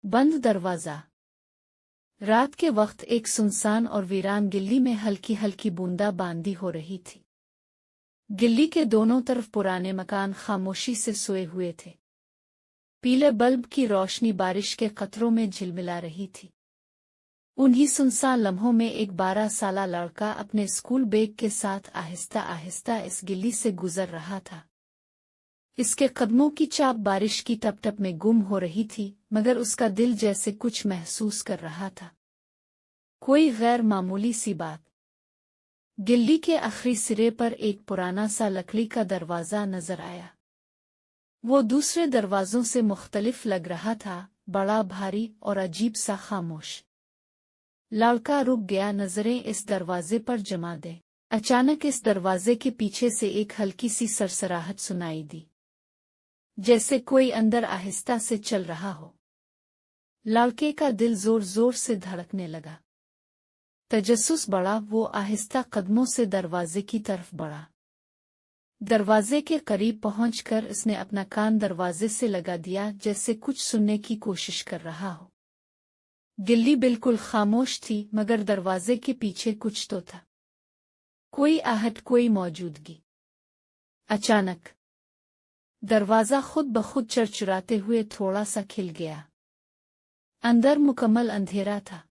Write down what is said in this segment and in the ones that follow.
बंद दरवाज़ा। रात के वक्त एक सुनसान और वीरान गिल्ली में हल्की हल्की बूंदाबांदी हो रही थी। गिल्ली के दोनों तरफ पुराने मकान खामोशी से सोए हुए थे। पीले बल्ब की रोशनी बारिश के कतरों में झिलमिला रही थी। उन्हीं सुनसान लम्हों में एक 12 साला लड़का अपने स्कूल बैग के साथ आहिस्ता आहिस्ता इस गिल्ली से गुजर रहा था। इसके कदमों की चाप बारिश की टप-टप में गुम हो रही थी, मगर उसका दिल जैसे कुछ महसूस कर रहा था, कोई गैर मामूली सी बात। गिल्ली के आखिरी सिरे पर एक पुराना सा लकड़ी का दरवाज़ा नजर आया। वो दूसरे दरवाज़ों से मुख्तलिफ लग रहा था, बड़ा भारी और अजीब सा खामोश। लड़का रुक गया, नजरें इस दरवाजे पर जमा दे। अचानक इस दरवाजे के पीछे से एक हल्की सी सरसराहट सुनाई दी, जैसे कोई अंदर आहिस्ता से चल रहा हो। लड़के का दिल जोर जोर से धड़कने लगा। तजस्सुस बढ़ा, वो आहिस्ता कदमों से दरवाजे की तरफ बढ़ा। दरवाजे के करीब पहुंचकर उसने अपना कान दरवाजे से लगा दिया, जैसे कुछ सुनने की कोशिश कर रहा हो। गिल्ली बिल्कुल खामोश थी, मगर दरवाजे के पीछे कुछ तो था, कोई आहट, कोई मौजूदगी। अचानक दरवाजा खुद ब खुद चरचराते हुए थोड़ा सा खिल गया। अंदर मुकम्मल अंधेरा था।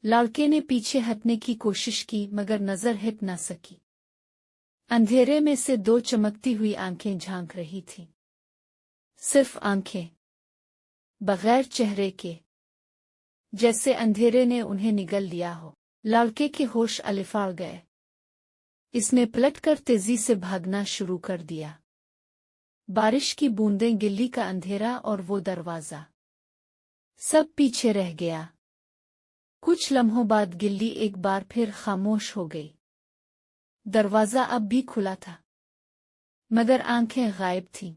लड़के ने पीछे हटने की कोशिश की, मगर नजर हट न सकी। अंधेरे में से दो चमकती हुई आंखें झांक रही थीं। सिर्फ आंखें, बगैर चेहरे के, जैसे अंधेरे ने उन्हें निगल लिया हो। लड़के के होश अलिफाड़ गए। इसने पलटकर तेजी से भागना शुरू कर दिया। बारिश की बूंदें, गिल्ली का अंधेरा और वो दरवाजा, सब पीछे रह गया। कुछ लम्हों बाद गिल्ली एक बार फिर खामोश हो गई। दरवाजा अब भी खुला था, मगर आंखें गायब थीं।